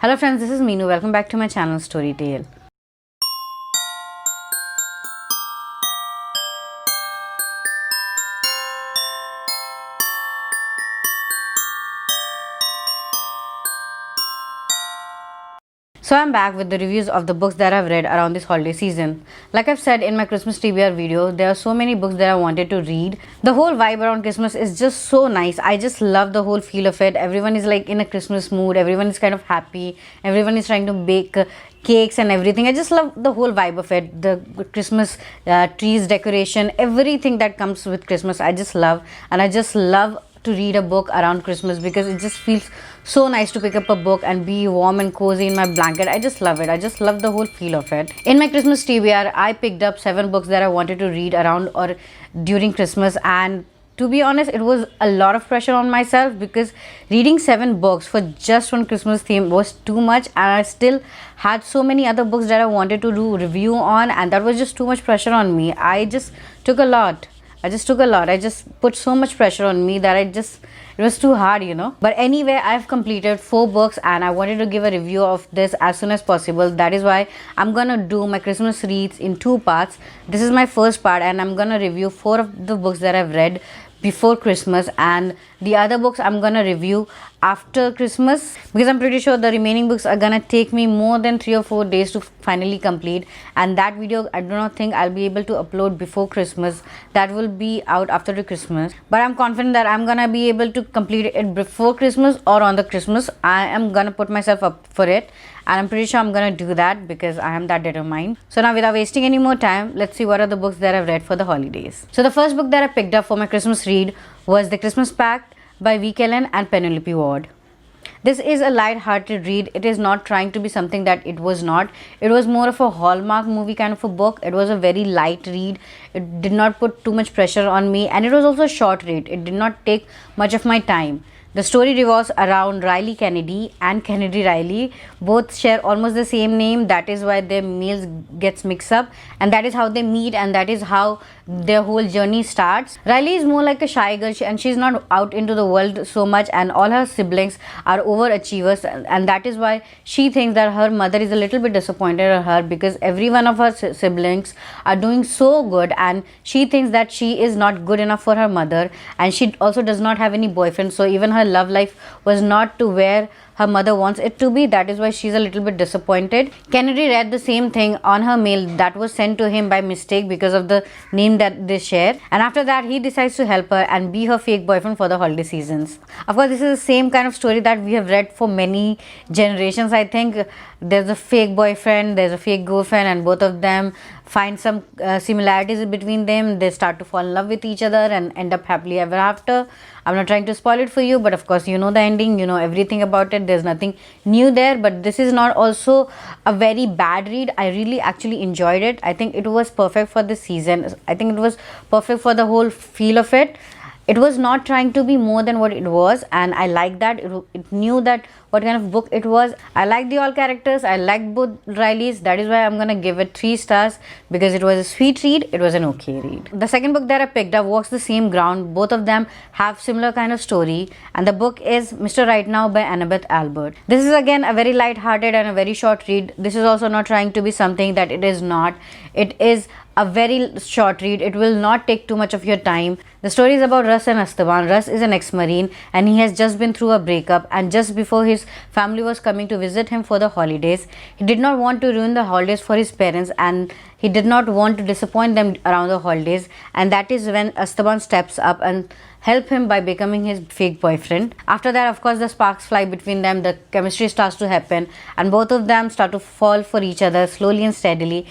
Hello friends, this is Meenu. Welcome back to my channel Storytale. So I'm back with the reviews of the books that I've read around this holiday season. Like I've said in my Christmas TBR video, there are so many books that I wanted to read. The whole vibe around Christmas is just so nice. I just love the whole feel of it. Everyone is like in a Christmas mood. Everyone is kind of happy. Everyone is trying to bake cakes and everything. I just love the whole vibe of it. The Christmas trees, decoration, everything that comes with Christmas. I just love, and I just love to read a book around Christmas because it just feels so nice to pick up a book and be warm and cozy in my blanket. I just love it. I just love the whole feel of it. In my Christmas TBR, I picked up 7 books that I wanted to read around or during Christmas, and to be honest, it was a lot of pressure on myself because reading 7 books for just one Christmas theme was too much, and I still had so many other books that I wanted to do review on, and that was just too much pressure on me. I just took a lot. I just put so much pressure on me that it was too hard, But anyway, I've completed 4 books and I wanted to give a review of this as soon as possible. That is why I'm gonna do my Christmas reads in 2 parts. This is my first part and I'm gonna review 4 of the books that I've read before Christmas, and the other books I'm gonna review after Christmas because I'm pretty sure the remaining books are gonna take me more than 3 or 4 days to finally complete, and that video I do not think I'll be able to upload before Christmas. That will be out after the Christmas, but I'm confident that I'm gonna be able to complete it before Christmas or on the Christmas. I am gonna put myself up for it, and I'm pretty sure I'm gonna do that because I am that determined. So now, without wasting any more time, let's see what are the books that I've read for the holidays. So the first book that I picked up for my Christmas read was The Christmas Pact by V. Kellen and Penelope Ward. This is a light-hearted read. It is not trying to be something that it was not. It was more of a Hallmark movie kind of a book. It was a very light read. It did not put too much pressure on me, and it was also a short read. It did not take much of my time. The story revolves around Riley Kennedy and Kennedy Riley. Both share almost the same name. That is why their meals gets mixed up, and that is how they meet, and that is how their whole journey starts. Riley is more like a shy girl, and she's not out into the world so much, and all her siblings are overachievers, and that is why she thinks that her mother is a little bit disappointed at her because every one of her siblings are doing so good, and she thinks that she is not good enough for her mother, and she also does not have any boyfriend, so even her love life was not to where her mother wants it to be. That is why she's a little bit disappointed. Kennedy read the same thing on her mail that was sent to him by mistake because of the name that they share, and after that he decides to help her and be her fake boyfriend for the holiday seasons. Of course, this is the same kind of story that we have read for many generations. I think there's a fake boyfriend, there's a fake girlfriend, and both of them find some similarities between them. They start to fall in love with each other and end up happily ever after. I'm not trying to spoil it for you, but of course you know the ending, you know everything about it. There's nothing new there, but this is not also a very bad read. I really actually enjoyed it. I think it was perfect for this season. I think it was perfect for the whole feel of it. It was not trying to be more than what it was, and I like that. It knew that what kind of book it was. I like the all characters. I like both Rileys. That is why I'm gonna give it 3 stars because it was a sweet read. It was an okay read. The second book that I picked up walks the same ground. Both of them have similar kind of story, and the book is Mr. Right Now by Annabeth Albert. This is again a very light-hearted and a very short read. This is also not trying to be something that it is not. It is a very short read. It will not take too much of your time. The story is about Russ and Esteban. Russ is an ex-marine and he has just been through a breakup, and just before his family was coming to visit him for the holidays, he did not want to ruin the holidays for his parents, and he did not want to disappoint them around the holidays, and that is when Esteban steps up and help him by becoming his fake boyfriend. After that, of course, the sparks fly between them, the chemistry starts to happen, and both of them start to fall for each other slowly and steadily.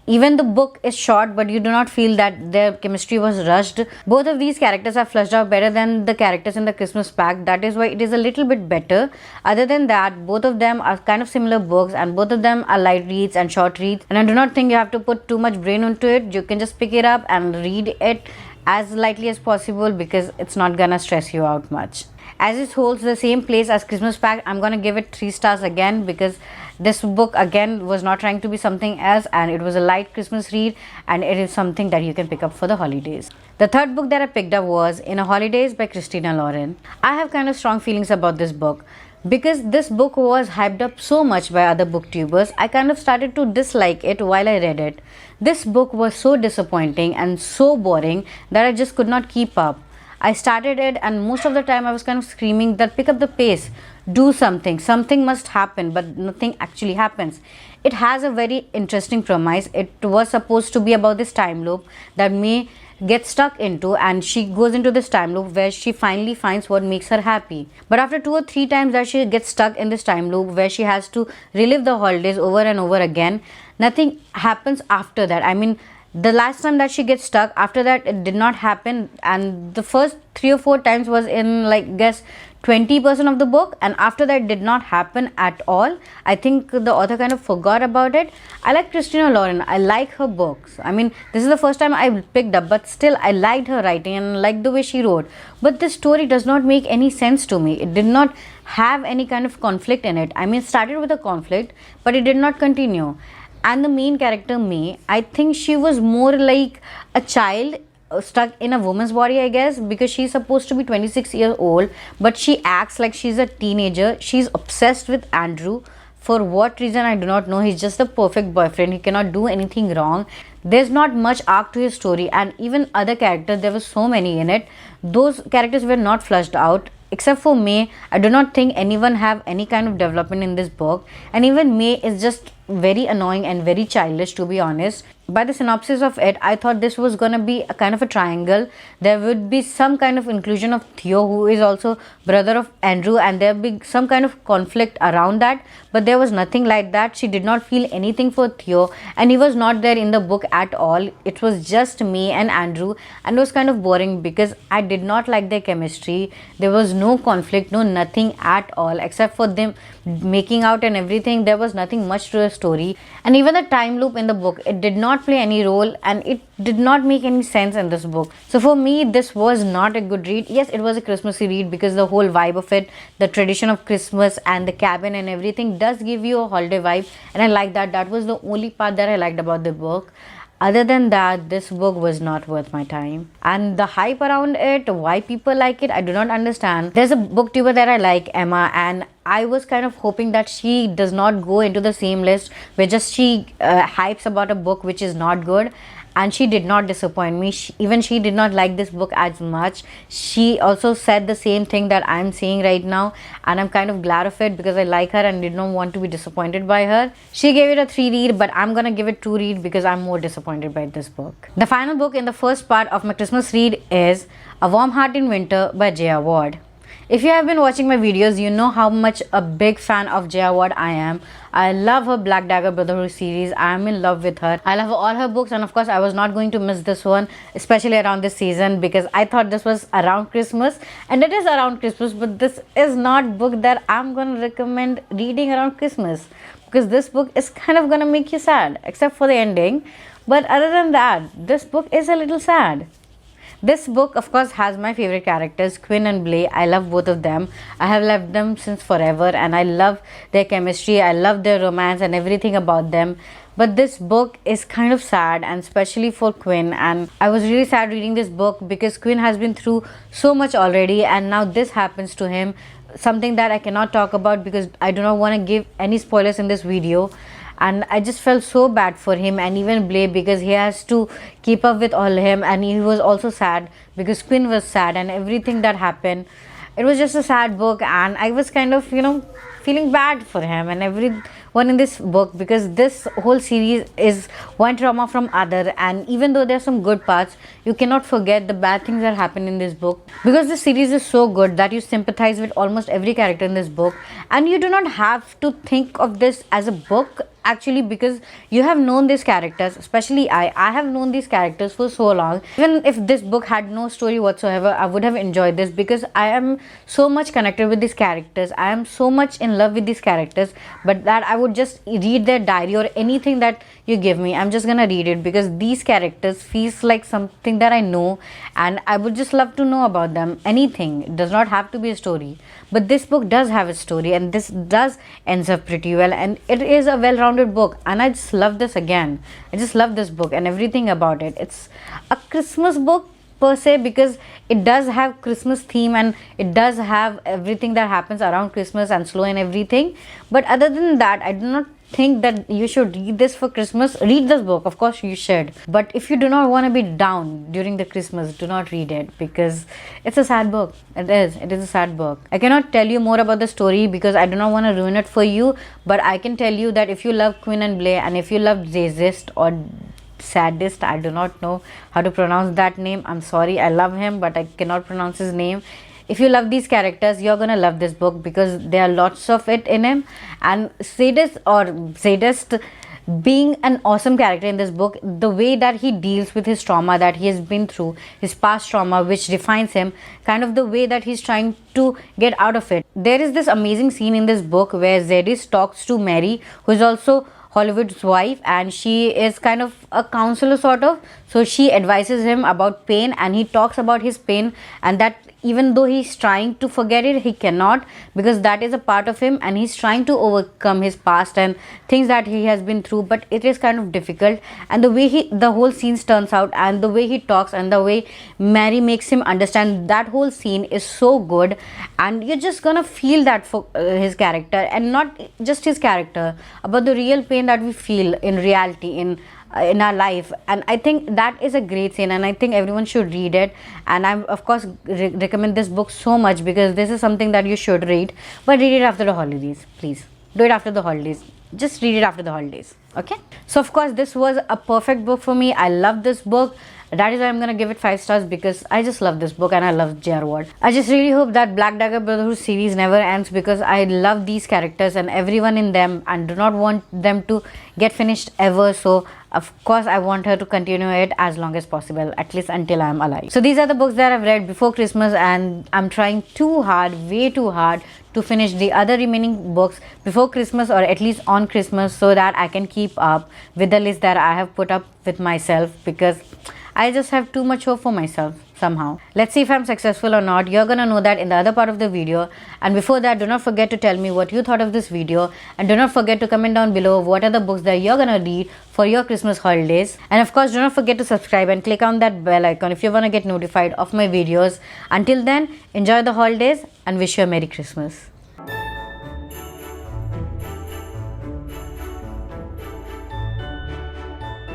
Even the book is short, but you do not feel that their chemistry was rushed. Both of these characters are fleshed out better than the characters in the Christmas Pact. That is why it is a little bit better. Other than that, both of them are kind of similar books, and both of them are light reads and short reads. And I do not think you have to put too much brain into it. You can just pick it up and read it as lightly as possible because it's not gonna stress you out much. As it holds the same place as Christmas Pact, I'm gonna give it 3 stars again because this book again was not trying to be something else, and it was a light Christmas read, and it is something that you can pick up for the holidays. The third book that I picked up was In a Holidays by Christina Lauren. I have kind of strong feelings about this book. Because this book was hyped up so much by other booktubers, I kind of started to dislike it while I read it. This book was so disappointing and so boring that I just could not keep up. I started it, and most of the time I was kind of screaming that pick up the pace, do something, something must happen, but nothing actually happens. It has a very interesting premise. It was supposed to be about this time loop that May gets stuck into, and she goes into this time loop where she finally finds what makes her happy. But after 2 or 3 times that she gets stuck in this time loop where she has to relive the holidays over and over again, nothing happens after that. I mean, the last time that she gets stuck, after that it did not happen, and the first 3 or 4 times was in, like, guess 20% of the book, and after that did not happen at all. I think the author kind of forgot about it. I like Christina Lauren. I like her books. I mean, this is the first time I picked up, but still I liked her writing and liked the way she wrote. But this story does not make any sense to me. It did not have any kind of conflict in it. I mean, it started with a conflict, but it did not continue. And the main character, May, I think she was more like a child stuck in a woman's body, I guess, because she's supposed to be 26 years old, but she acts like she's a teenager. She's obsessed with Andrew. For what reason, I do not know. He's just a perfect boyfriend. He cannot do anything wrong. There's not much arc to his story, and even other characters, there were so many in it. Those characters were not fleshed out. Except for May, I do not think anyone have any kind of development in this book, and even May is just very annoying and very childish, to be honest. By the synopsis of it, I thought this was gonna be a kind of a triangle. There would be some kind of inclusion of Theo, who is also brother of Andrew, and there would be some kind of conflict around that, but there was nothing like that. She did not feel anything for Theo, and he was not there in the book at all. It was just May and Andrew, and it was kind of boring because I did not like their chemistry. There was no conflict, no nothing at all, except for them making out and everything. There was nothing much to the story, and even the time loop in the book, it did not play any role, and it did not make any sense in this book. So for me, this was not a good read. Yes, it was a Christmassy read because the whole vibe of it, the tradition of Christmas and the cabin and everything does give you a holiday vibe, and I like that. That was the only part that I liked about the book. Other than that, this book was not worth my time. And the hype around it, why people like it, I do not understand. There's a booktuber that I like, Emma, and I was kind of hoping that she does not go into the same list where just she hypes about a book which is not good. And she did not disappoint me. Even she did not like this book as much. She also said the same thing that I'm saying right now, and I'm kind of glad of it because I like her and did not want to be disappointed by her. She gave it a 3 read, but I'm gonna give it 2 read because I'm more disappointed by this book. The final book in the first part of my Christmas read is A Warm Heart in Winter by J.R. Ward. If you have been watching my videos, you know how much a big fan of J.R. Ward I am. I love her Black Dagger Brotherhood series. I am in love with her. I love all her books, and of course I was not going to miss this one, especially around this season, because I thought this was around Christmas, and it is around Christmas, but this is not book that I'm going to recommend reading around Christmas, because this book is kind of going to make you sad, except for the ending. But other than that, this book is a little sad. This book, of course, has my favorite characters, Quinn and Blay. I love both of them. I have loved them since forever, and I love their chemistry. I love their romance and everything about them. But this book is kind of sad, and especially for Quinn. And I was really sad reading this book because Quinn has been through so much already, and now this happens to him. Something that I cannot talk about because I do not want to give any spoilers in this video. And I just felt so bad for him, and even Blay, because he has to keep up with all him, and he was also sad because Quinn was sad and everything that happened. It was just a sad book, and I was kind of, feeling bad for him and everyone in this book, because this whole series is one trauma from other, and even though there's some good parts, you cannot forget the bad things that happen in this book, because the series is so good that you sympathize with almost every character in this book, and you do not have to think of this as a book actually, because you have known these characters, especially I have known these characters for so long. Even if this book had no story whatsoever, I would have enjoyed this because I am so much connected with these characters. I am so much in love with these characters, but that I would just read their diary or anything that you give me. I'm just gonna read it because these characters feels like something that I know, and I would just love to know about them. Anything, it does not have to be a story, but this book does have a story, and this does ends up pretty well, and it is a well-rounded book, and I just love this book and everything about it. It's a Christmas book per se, because it does have Christmas theme and it does have everything that happens around Christmas and slow and everything. But other than that, I do not think that you should read this for Christmas. Read this book, of course you should, but if you do not want to be down during the Christmas, do not read it, because it's a sad book. It is a sad book. I cannot tell you more about the story because I do not want to ruin it for you, but I can tell you that if you love Quinn and Blay, and if you love Zazist or Sadist, I do not know how to pronounce that name, I'm sorry, I love him but I cannot pronounce his name. If you love these characters, you're gonna love this book because there are lots of it in him. And Sadist being an awesome character in this book, the way that he deals with his trauma that he has been through, his past trauma which defines him, kind of the way that he's trying to get out of it. There is this amazing scene in this book where Zadis talks to Mary, who is also Hollywood's wife, and she is kind of a counselor sort of. So she advises him about pain, and he talks about his pain, and that even though he's trying to forget it, he cannot, because that is a part of him and he's trying to overcome his past and things that he has been through, but it is kind of difficult. And the way the whole scene turns out, and the way he talks, and the way Mary makes him understand, that whole scene is so good, and you're just gonna feel that for his character, and not just his character, about the real pain that we feel in reality in our life. And I think that is a great scene, and I think everyone should read it. And I of course recommend this book so much because this is something that you should read, but read it after the holidays. Please do it after the holidays. Just read it after the holidays. Okay, so of course this was a perfect book for me. I love this book. That is why I'm gonna give it 5 stars, because I just love this book and I love J.R. Ward. I just really hope that Black Dagger Brotherhood series never ends, because I love these characters and everyone in them and do not want them to get finished ever. So of course I want her to continue it as long as possible, at least until I'm alive. So these are the books that I've read before Christmas, and I'm trying too hard, way too hard, to finish the other remaining books before Christmas, or at least on Christmas, so that I can keep up with the list that I have put up with myself, because I just have too much hope for myself somehow. Let's see if I'm successful or not. You're gonna know that in the other part of the video. And before that, do not forget to tell me what you thought of this video, and do not forget to comment down below what are the books that you're gonna read for your Christmas holidays. And of course, do not forget to subscribe and click on that bell icon if you wanna get notified of my videos. Until then, enjoy the holidays and wish you a Merry Christmas.